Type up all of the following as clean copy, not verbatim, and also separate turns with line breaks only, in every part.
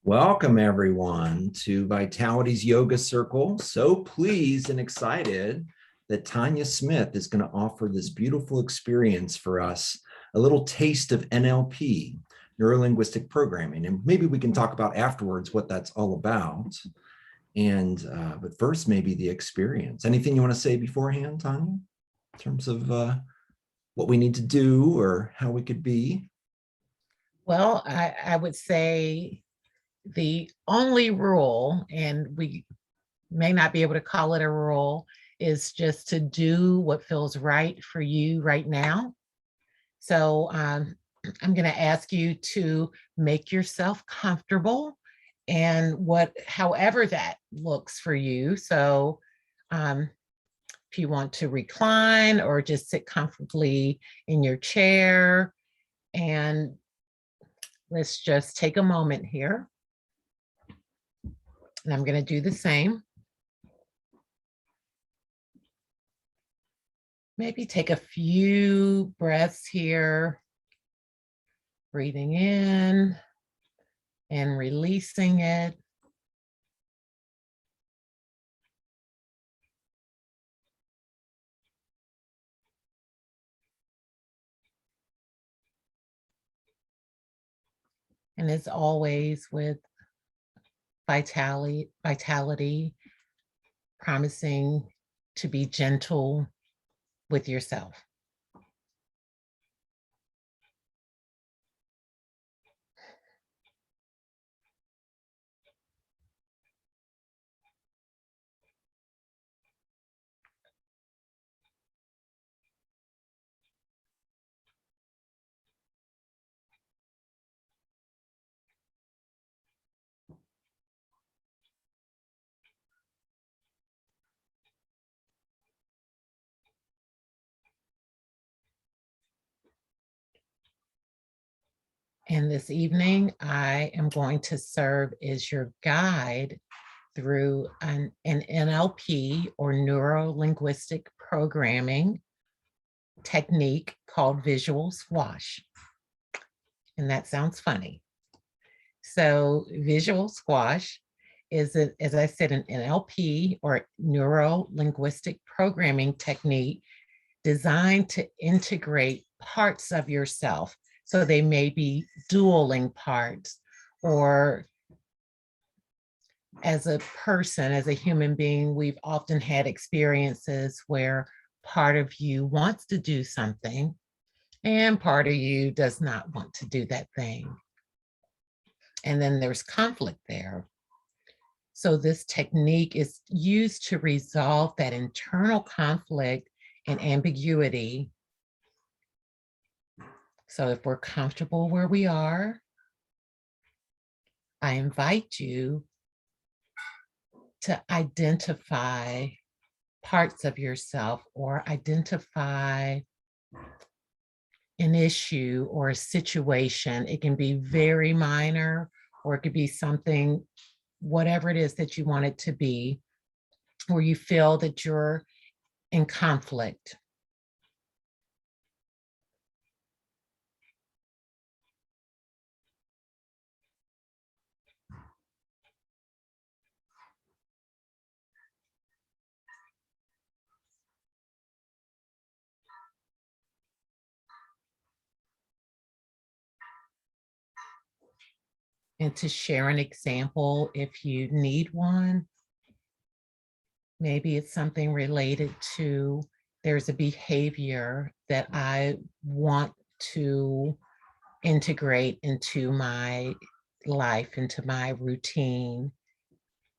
Welcome, everyone, to Vitality's Yoga Circle. So pleased and excited that Tonia Smith is going to offer this beautiful experience for us, a little taste of NLP, neuro-linguistic programming. And maybe we can talk about afterwards what that's all about. But first, maybe the experience. Anything you want to say beforehand, Tonia, in terms of what we need to do or how we could be?
Well, I would say the only rule, and we may not be able to call it a rule, is just to do what feels right for you right now. So I'm going to ask you to make yourself comfortable and however that looks for you. So if you want to recline or just sit comfortably in your chair, and let's just take a moment here. And I'm going to do the same. Maybe take a few breaths here, breathing in and releasing it. And as always, with vitality, promising to be gentle with yourself. And this evening, I am going to serve as your guide through an NLP or neuro-linguistic programming technique called visual squash. And that sounds funny. So visual squash is, as I said, an NLP or neuro-linguistic programming technique designed to integrate parts of yourself. So they may be dualing parts, or as a person, as a human being, we've often had experiences where part of you wants to do something and part of you does not want to do that thing. And then there's conflict there. So this technique is used to resolve that internal conflict and ambiguity. So if we're comfortable where we are, I invite you to identify parts of yourself or identify an issue or a situation. It can be very minor, or it could be something, whatever it is that you want it to be, where you feel that you're in conflict. And to share an example, if you need one, maybe it's something related to, there's a behavior that I want to integrate into my life, into my routine.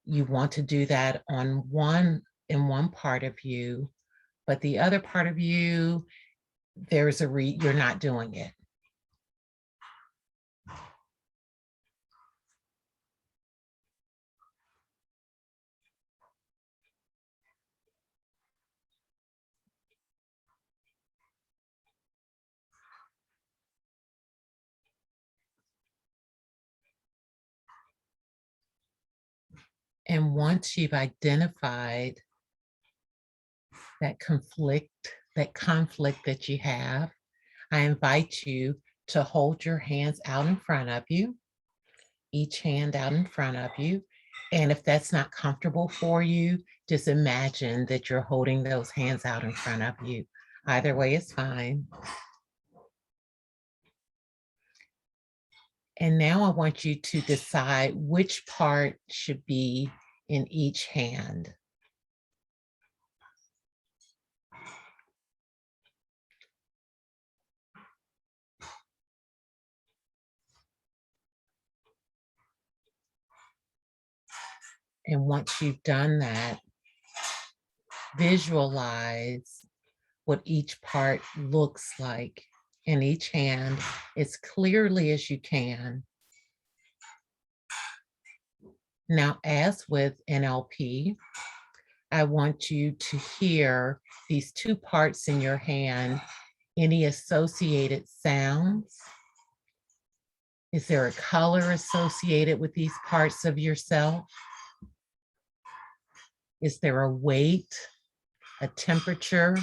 You want to do that in one part of you, but the other part of you, you're not doing it. And once you've identified that conflict that you have, I invite you to hold your hands out in front of you, each hand out in front of you. And if that's not comfortable for you, just imagine that you're holding those hands out in front of you. Either way is fine. And now I want you to decide which part should be in each hand. And once you've done that, visualize what each part looks like in each hand as clearly as you can. Now, as with NLP, I want you to hear these two parts in your hand, any associated sounds. Is there a color associated with these parts of yourself? Is there a weight, a temperature?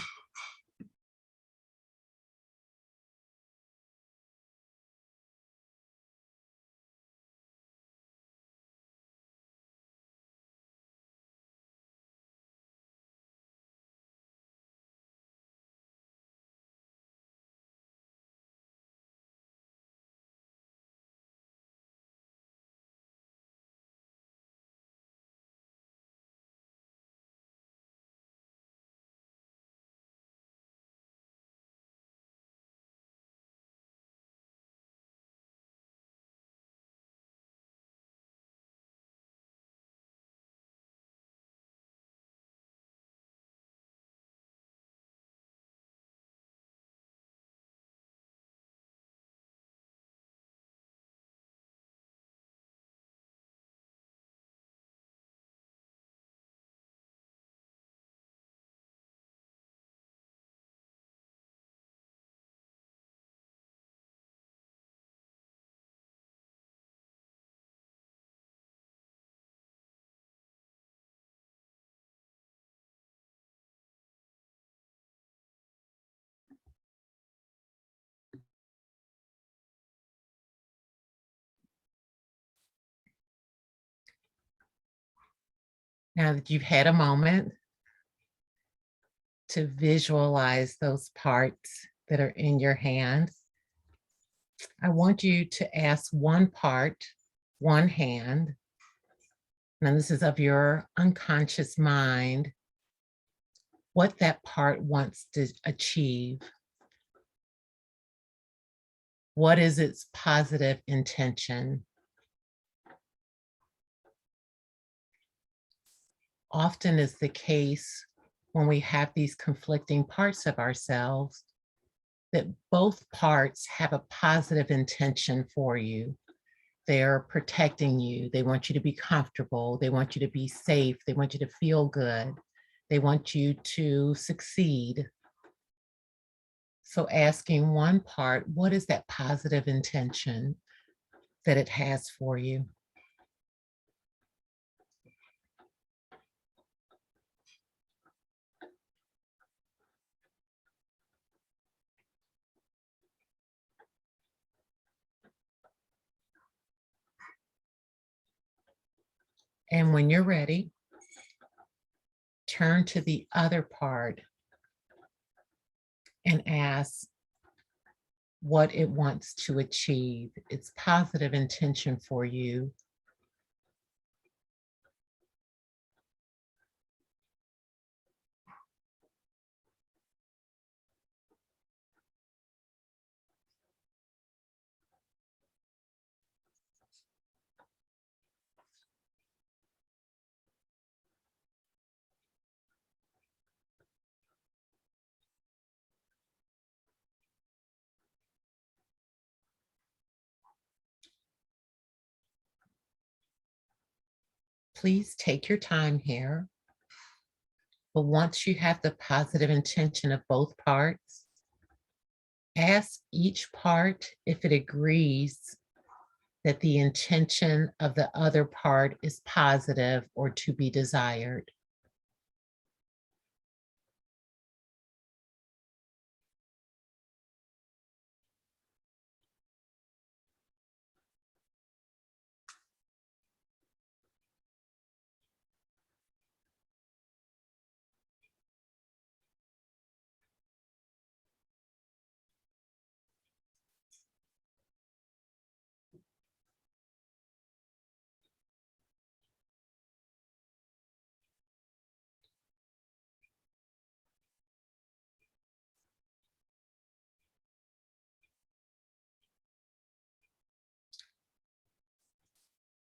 Now that you've had a moment to visualize those parts that are in your hand, I want you to ask one part, one hand, and this is of your unconscious mind, what that part wants to achieve. What is its positive intention? Often is the case when we have these conflicting parts of ourselves that both parts have a positive intention for you. They're protecting you. They want you to be comfortable. They want you to be safe. They want you to feel good. They want you to succeed. So asking one part, what is that positive intention that it has for you? And when you're ready, turn to the other part and ask what it wants to achieve, its positive intention for you. Please take your time here. But once you have the positive intention of both parts, ask each part if it agrees that the intention of the other part is positive or to be desired.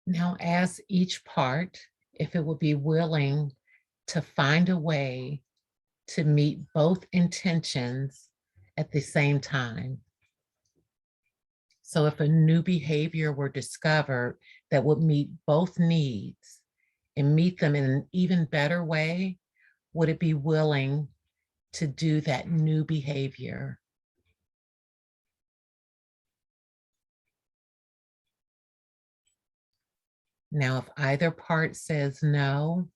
Now ask each part if it would be willing to find a way to meet both intentions at the same time. So if a new behavior were discovered that would meet both needs and meet them in an even better way, would it be willing to do that new behavior? Now, if either part says no,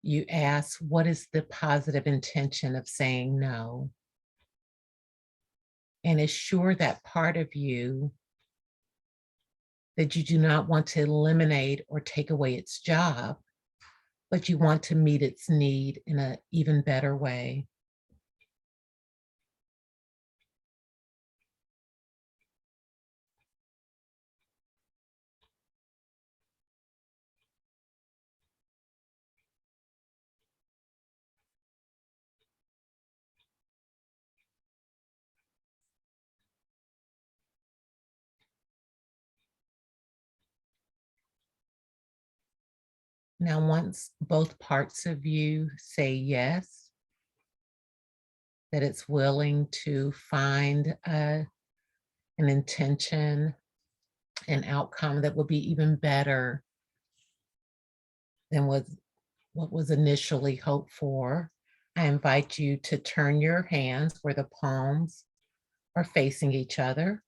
you ask, what is the positive intention of saying no? And assure that part of you that you do not want to eliminate or take away its job, but you want to meet its need in an even better way. Now, once both parts of you say yes, that it's willing to find an intention, an outcome that will be even better than what was initially hoped for, I invite you to turn your hands where the palms are facing each other.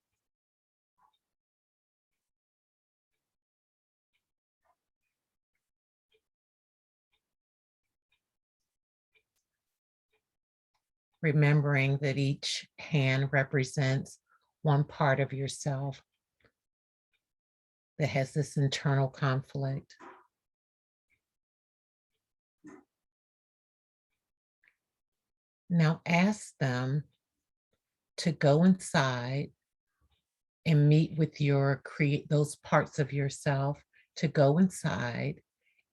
Remembering that each hand represents one part of yourself that has this internal conflict. Now ask them to go inside and meet with your those parts of yourself, to go inside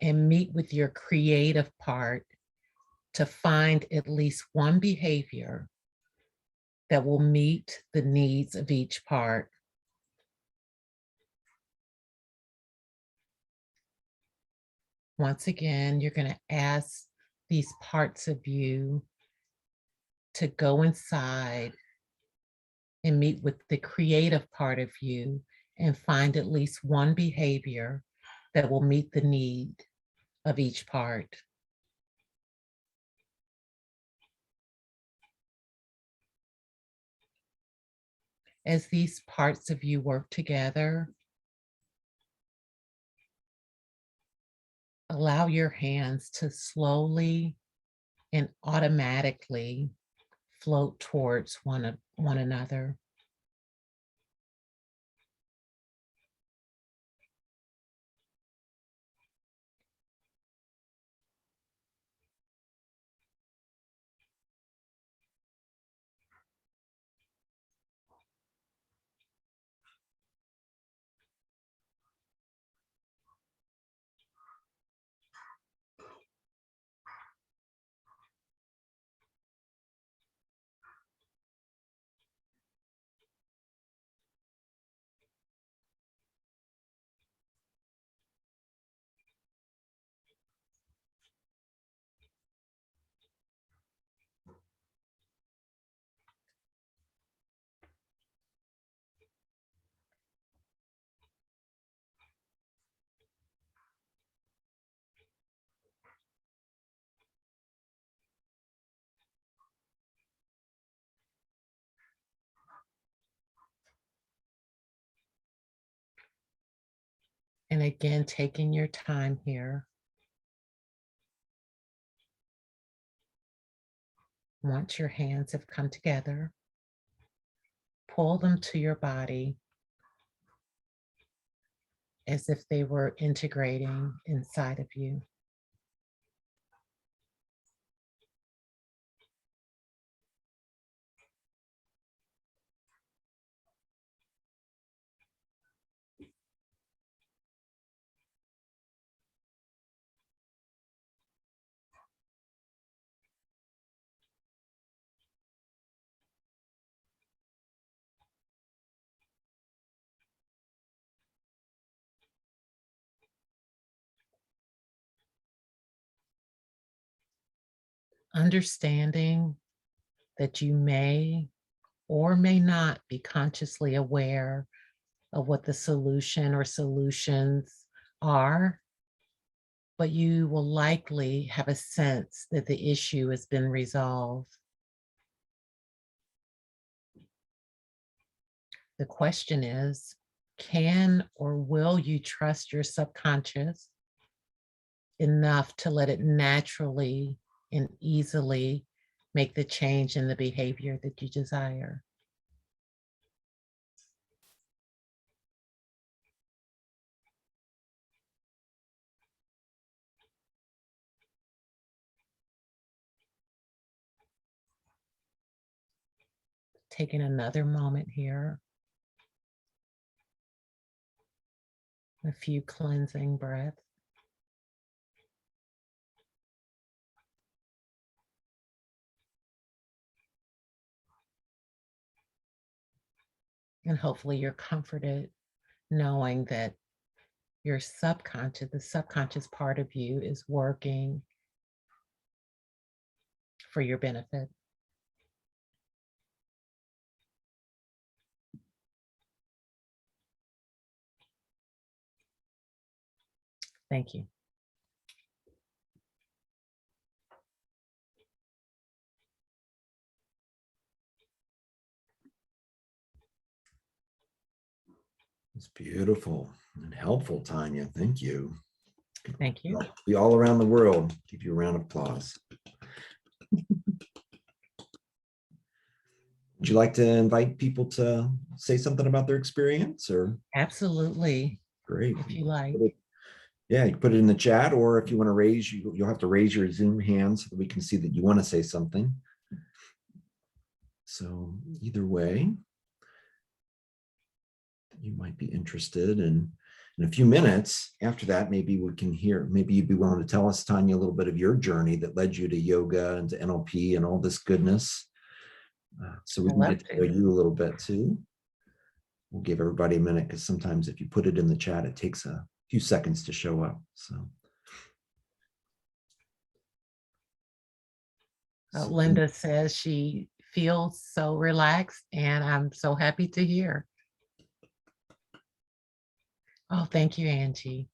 and meet with your creative part to find at least one behavior that will meet the needs of each part. Once again, you're going to ask these parts of you to go inside and meet with the creative part of you and find at least one behavior that will meet the need of each part. As these parts of you work together, allow your hands to slowly and automatically float towards one another. And again, taking your time here. Once your hands have come together, pull them to your body as if they were integrating inside of you. understanding that you may or may not be consciously aware of what the solution or solutions are, but you will likely have a sense that the issue has been resolved. The question is, can or will you trust your subconscious enough to let it naturally and easily make the change in the behavior that you desire? Taking another moment here, a few cleansing breaths. And hopefully you're comforted knowing that your subconscious, the subconscious part of you, is working for your benefit. Thank you.
It's beautiful and helpful, Tonia. Thank you.
Thank you.
Be all around the world. Give you a round of applause. Would you like to invite people to say something about their experience, or?
Absolutely.
Great.
If you like.
Yeah, you can put it in the chat, or if you want to raise, you'll have to raise your Zoom hand so that we can see that you want to say something. So either way, you might be interested in a few minutes after that, maybe we can hear, maybe you'd be willing to tell us, Tonia, a little bit of your journey that led you to yoga and to NLP and all this goodness. So we can get to know you a little bit too. We'll give everybody a minute, because sometimes if you put it in the chat, it takes a few seconds to show up. So
Linda says she feels so relaxed, and I'm so happy to hear. Oh, thank you, Angie.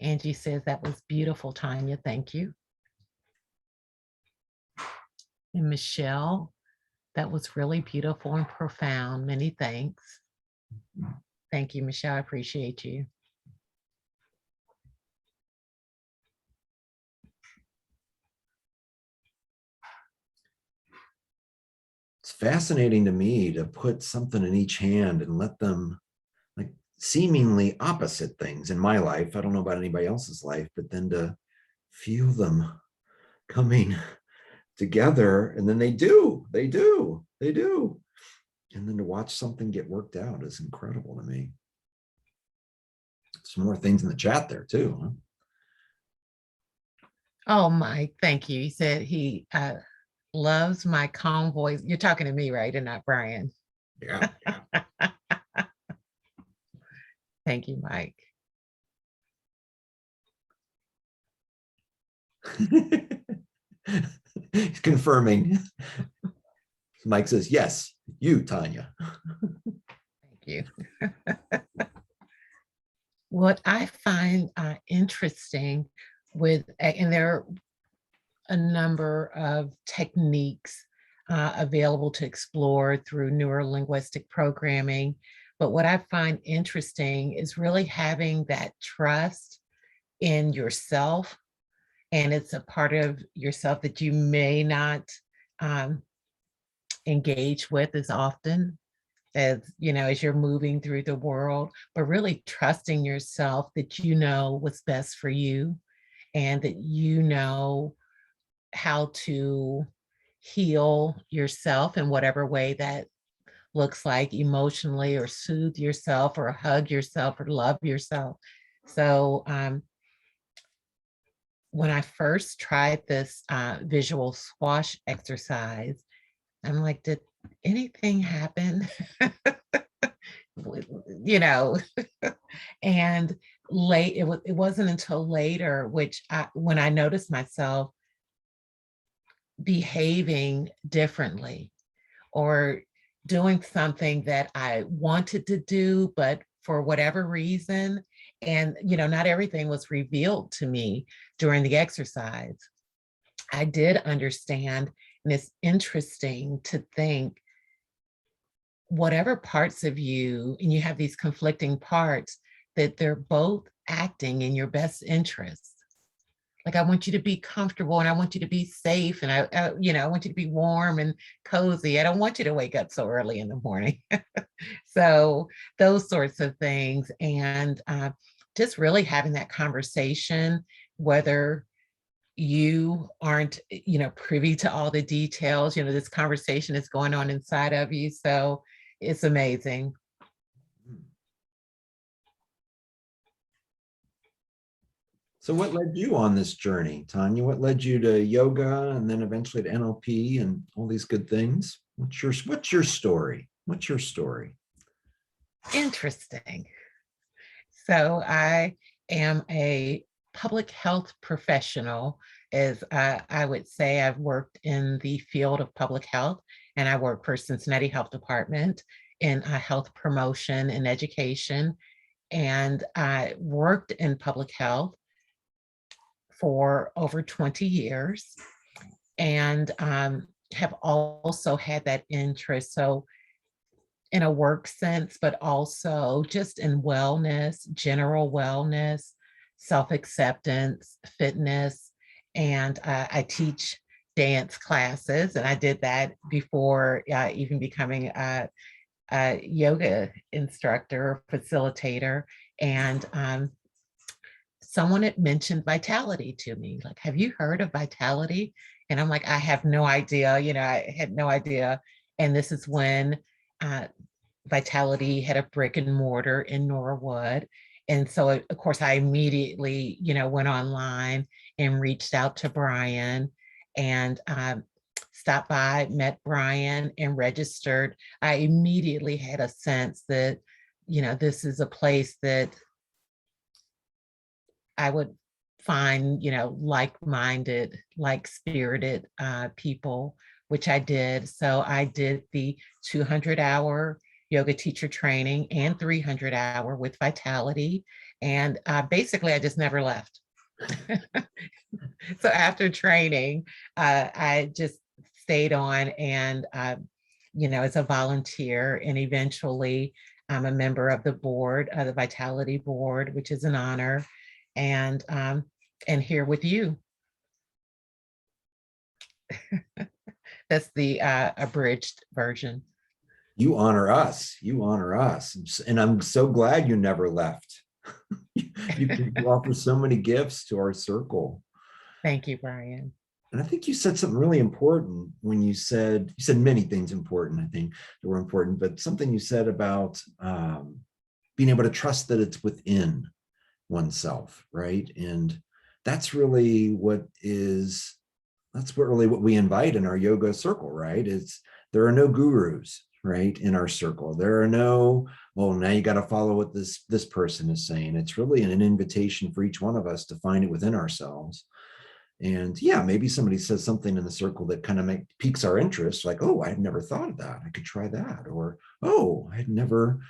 Angie says that was beautiful, Tonia. Thank you. And Michelle, that was really beautiful and profound. Many thanks. Thank you, Michelle. I appreciate you.
It's fascinating to me to put something in each hand and let them, like, seemingly opposite things in my life. I don't know about anybody else's life, but then to feel them coming together, and then they do. And then to watch something get worked out is incredible to me. Some more things in the chat there too. Huh?
Oh, Mike, thank you. He said he loves my calm voice. You're talking to me, right? And not Brian.
Yeah.
Thank you, Mike.
He's confirming. Mike says, yes, you, Tonia.
Thank you. What I find interesting with, and there are a number of techniques available to explore through neurolinguistic programming, but what I find interesting is really having that trust in yourself, and it's a part of yourself that you may not engage with as often as, you know, as you're moving through the world, but really trusting yourself that you know what's best for you, and that you know how to heal yourself in whatever way that looks like, emotionally, or soothe yourself, or hug yourself, or love yourself. So when I first tried this visual squash exercise, I'm like, did anything happen? You know, and it wasn't until later, when I noticed myself behaving differently or doing something that I wanted to do, but for whatever reason, and not everything was revealed to me during the exercise. I did understand, and it's interesting to think whatever parts of you, and you have these conflicting parts, that they're both acting in your best interests. Like, I want you to be comfortable and I want you to be safe. And I want you to be warm and cozy. I don't want you to wake up so early in the morning. So those sorts of things. And just really having that conversation, whether you aren't, privy to all the details, this conversation is going on inside of you. So it's amazing.
So what led you on this journey, Tonia? What led you to yoga and then eventually to NLP and all these good things? What's your story? What's your story?
Interesting. So I am a public health professional, as I would say. I've worked in the field of public health, and I work for Cincinnati Health Department in health promotion and education. And I worked in public health for over 20 years and have also had that interest. So in a work sense, but also just in wellness, general wellness, self-acceptance, fitness. And I teach dance classes, and I did that before even becoming a yoga instructor, facilitator. And someone had mentioned vitality to me, like, have you heard of vitality? And I'm like, I have no idea. I had no idea. And this is when Vitality had a brick and mortar in Norwood. And so, of course, I immediately, went online and reached out to Brian and stopped by, met Brian, and registered. I immediately had a sense that, this is a place that I would find, like-minded, like-spirited people, which I did. So I did the 200-hour yoga teacher training and 300-hour with Vitality. And basically, I just never left. So after training, I just stayed on and, as a volunteer, and eventually I'm a member of the board, the Vitality board, which is an honor. And here with you. That's the abridged version.
You honor us. You honor us. And I'm so glad you never left. You offer so many gifts to our circle.
Thank you, Brian.
And I think you said something really important when you said many things important, I think, that were important, but something you said about being able to trust that it's within oneself, right? And that's really what we invite in our yoga circle, right? There are no gurus, right, in our circle. There are no, oh, now you got to follow what this person is saying. It's really an invitation for each one of us to find it within ourselves. And yeah, maybe somebody says something in the circle that kind of piques our interest, like, oh, I had never thought of that. I could try that. Or, oh, I've never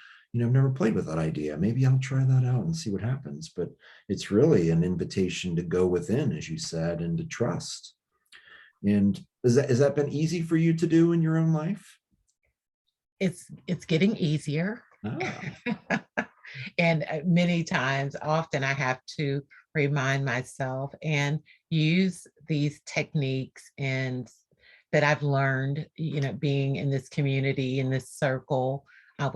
played with that idea. Maybe I'll try that out and see what happens. But it's really an invitation to go within, as you said, and to trust. And has that been easy for you to do in your own life?
It's getting easier. And many times, often I have to remind myself and use these techniques and that I've learned, being in this community, in this circle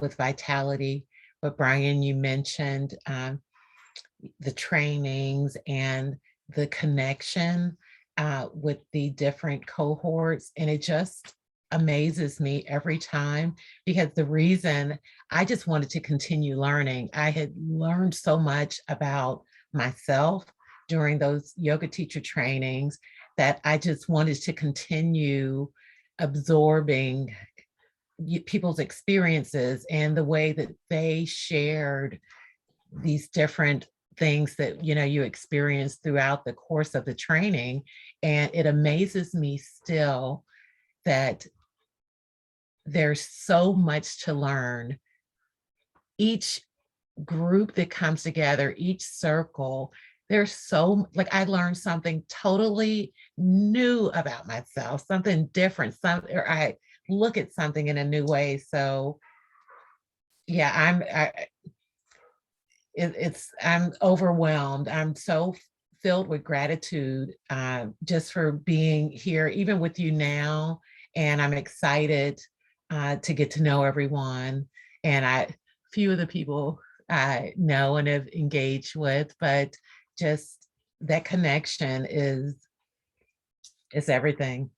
with Vitality. But Brian, you mentioned the trainings and the connection with the different cohorts. And it just amazes me every time, because the reason I just wanted to continue learning, I had learned so much about myself during those yoga teacher trainings that I just wanted to continue absorbing people's experiences and the way that they shared these different things that, you experience throughout the course of the training. And it amazes me still that there's so much to learn. Each group that comes together, each circle, there's so, like, I learned something totally new about myself, something different, or I look at something in a new way. So yeah, I'm overwhelmed. I'm so filled with gratitude, just for being here, even with you now. And I'm excited to get to know everyone. And few of the people I know and have engaged with, but just that connection is everything.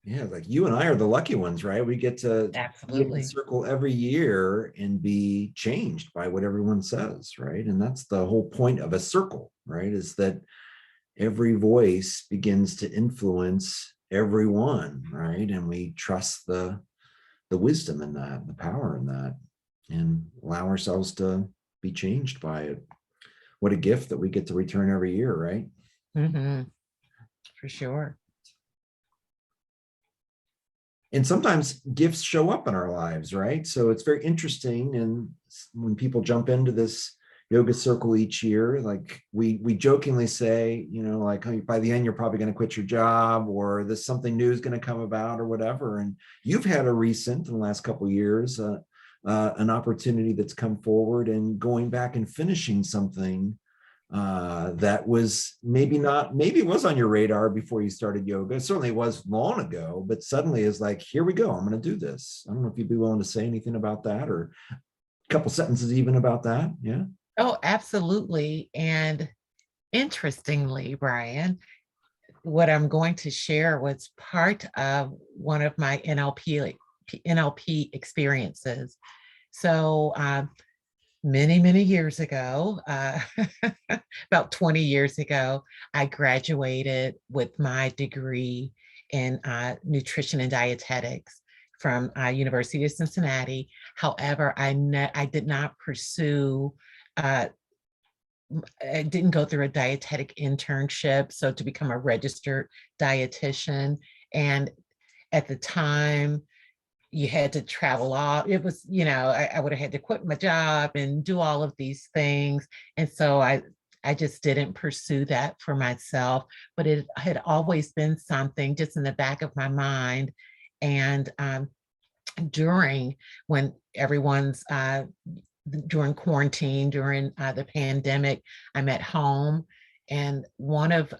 Yeah, like you and I are the lucky ones, right? We get to be in the
Absolutely.
circle every year and be changed by what everyone says, right? And that's the whole point of a circle, right? Is that every voice begins to influence everyone, right? And we trust the wisdom in that, the power in that, and allow ourselves to be changed by it. What a gift that we get to return every year, right?
Hmm. For sure.
And sometimes gifts show up in our lives, right? So it's very interesting. And when people jump into this yoga circle each year, like we jokingly say, like, oh, by the end, you're probably going to quit your job, or this something new is going to come about, or whatever. And you've had a recent in the last couple of years, an opportunity that's come forward and going back and finishing something that was maybe it was on your radar before you started yoga. It certainly was long ago, but suddenly is like, here we go, I'm going to do this. I don't know if you'd be willing to say anything about that, or a couple sentences even about that. Yeah.
Oh, absolutely. And interestingly, Brian, what I'm going to share was part of one of my NLP experiences. So many years ago, about 20 years ago, I graduated with my degree in nutrition and dietetics from University of Cincinnati. However, I did not pursue uh, I didn't go through a dietetic internship, so to become a registered dietitian. And at the time, you had to travel all, it was, I would have had to quit my job and do all of these things. And so I just didn't pursue that for myself, but it had always been something just in the back of my mind. And during when everyone's during quarantine, during the pandemic, I'm at home, and one of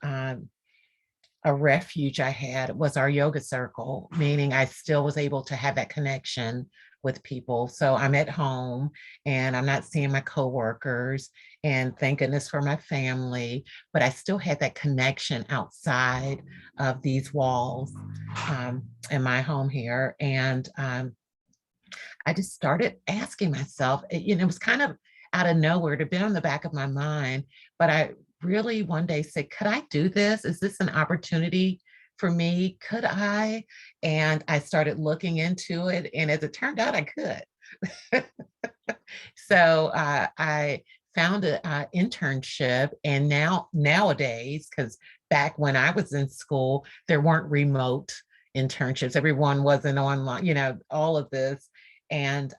a refuge I had was our yoga circle, meaning I still was able to have that connection with people. So I'm at home and I'm not seeing my coworkers, and thank goodness for my family, but I still had that connection outside of these walls in my home here. And I just started asking myself, it was kind of out of nowhere, it had been on the back of my mind, but I really one day said, could I do this? Is this an opportunity for me? Could I? And I started looking into it. And as it turned out, I could. So I found an internship. And nowadays, because back when I was in school, there weren't remote internships. Everyone wasn't online, all of this. And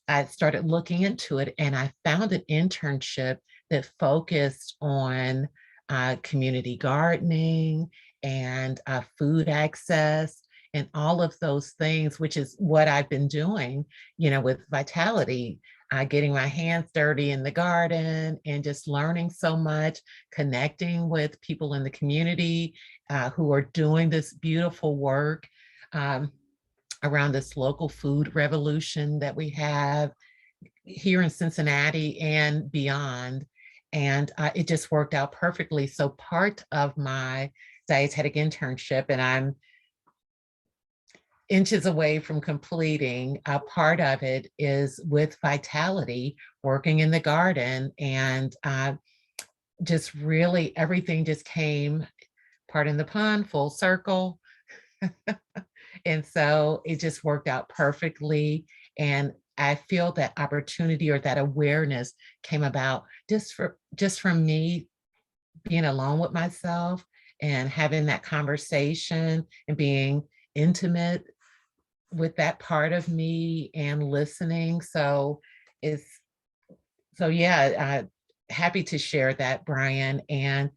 I started looking into it, and I found an internship that focused on community gardening and food access and all of those things, which is what I've been doing, with Vitality, getting my hands dirty in the garden and just learning so much, connecting with people in the community who are doing this beautiful work. Around this local food revolution that we have here in Cincinnati and beyond. And it just worked out perfectly. So part of my dietetic internship, and I'm inches away from completing, a part of it is with Vitality, working in the garden. And just really everything just came, pardon the pun, full circle. And so it just worked out perfectly. And I feel that opportunity or that awareness came about just from me being alone with myself and having that conversation and being intimate with that part of me and listening. So it's yeah, happy to share that, Brian. And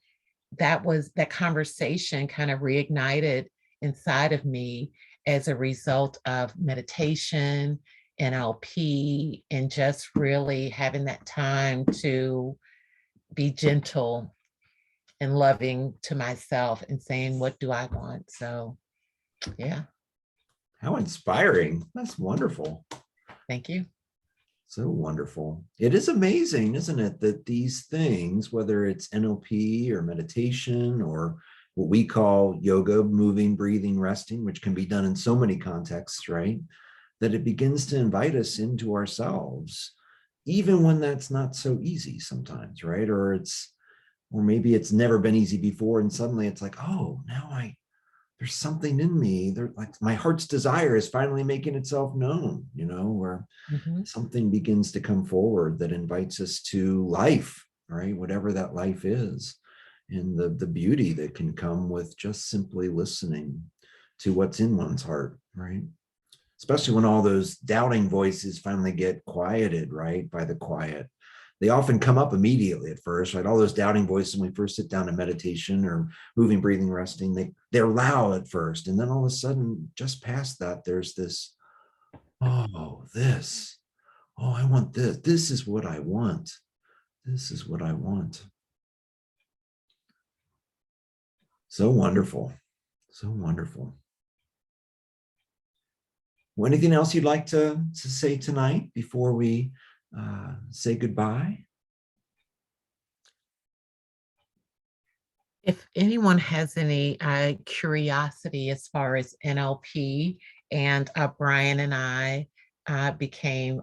that conversation kind of reignited inside of me as a result of meditation, NLP, and just really having that time to be gentle and loving to myself and saying, what do I want? So, yeah.
How inspiring. That's wonderful.
Thank you.
So wonderful. It is amazing, isn't it, that these things, whether it's NLP or meditation or what we call yoga, moving, breathing, resting, which can be done in so many contexts, right? That it begins to invite us into ourselves, even when that's not so easy sometimes, right? Or maybe it's never been easy before. And suddenly it's like, oh, now there's something in me there, like my heart's desire is finally making itself known, where something begins to come forward that invites us to life, right? Whatever that life is, and the beauty that can come with just simply listening to what's in one's heart, right? Especially when all those doubting voices finally get quieted, right? By the quiet. They often come up immediately at first, right? All those doubting voices when we first sit down in meditation or moving, breathing, resting, they're loud at first. And then all of a sudden, just past that, there's this, oh, this, oh, I want this. This is what I want. This is what I want. So wonderful. So wonderful. Well, anything else you'd like to say tonight before we say goodbye?
If anyone has any curiosity as far as NLP, and Brian and I became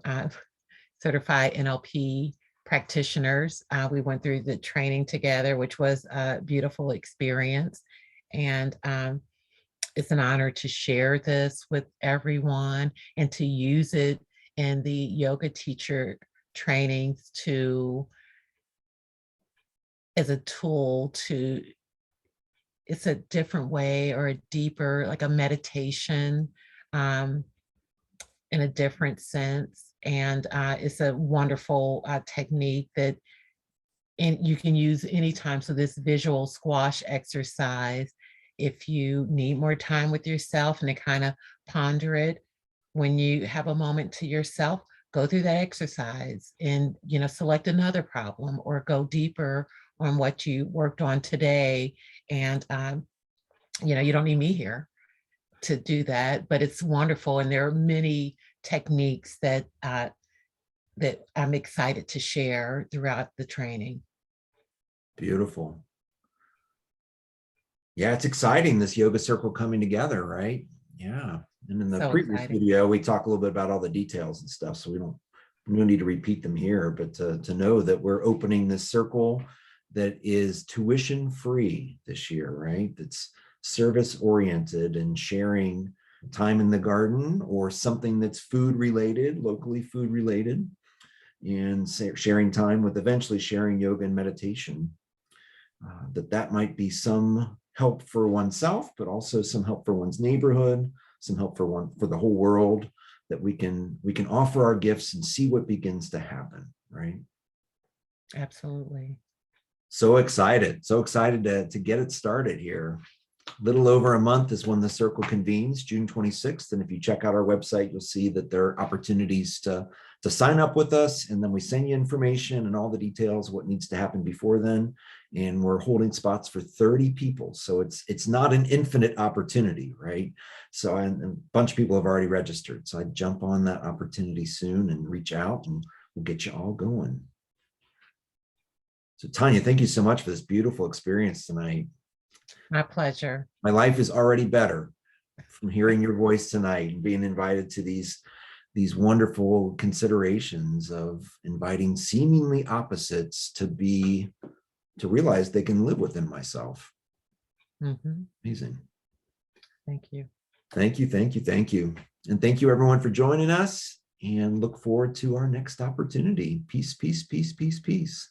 certified NLP practitioners. We went through the training together, which was a beautiful experience. And it's an honor to share this with everyone and to use it in the yoga teacher trainings as a tool it's a different way or a deeper, like a meditation in a different sense. And it's a wonderful technique that you can use anytime. So this visual squash exercise, if you need more time with yourself and to kind of ponder it, when you have a moment to yourself, go through that exercise and, select another problem or go deeper on what you worked on today. And, you don't need me here to do that, but it's wonderful. And there are many techniques that I'm excited to share throughout the training.
Beautiful. Yeah, it's exciting, this yoga circle coming together, right? Yeah. And in the previous video, we talked a little bit about all the details and stuff, so we don't need to repeat them here, but to know that we're opening this circle that is tuition free this year, right? That's service oriented and sharing time in the garden or something that's food related, locally food related, and sharing time with eventually sharing yoga and meditation. That might be some help for oneself, but also some help for one's neighborhood, some help for the whole world, that we can offer our gifts and see what begins to happen, right?
Absolutely.
So excited to get it started here. A little over a month is when the circle convenes, June 26th. And if you check out our website, you'll see that there are opportunities to sign up with us. And then we send you information and all the details, what needs to happen before then. And we're holding spots for 30 people. So it's not an infinite opportunity, right? So and a bunch of people have already registered. So I'd jump on that opportunity soon and reach out and we'll get you all going. So Tonia, thank you so much for this beautiful experience tonight.
My pleasure.
My life is already better from hearing your voice tonight and being invited to these wonderful considerations of inviting seemingly opposites to realize they can live within myself.
Mm-hmm.
Amazing.
Thank you.
Thank you, thank you, thank you. And thank you everyone for joining us, and look forward to our next opportunity. Peace, peace, peace, peace, peace.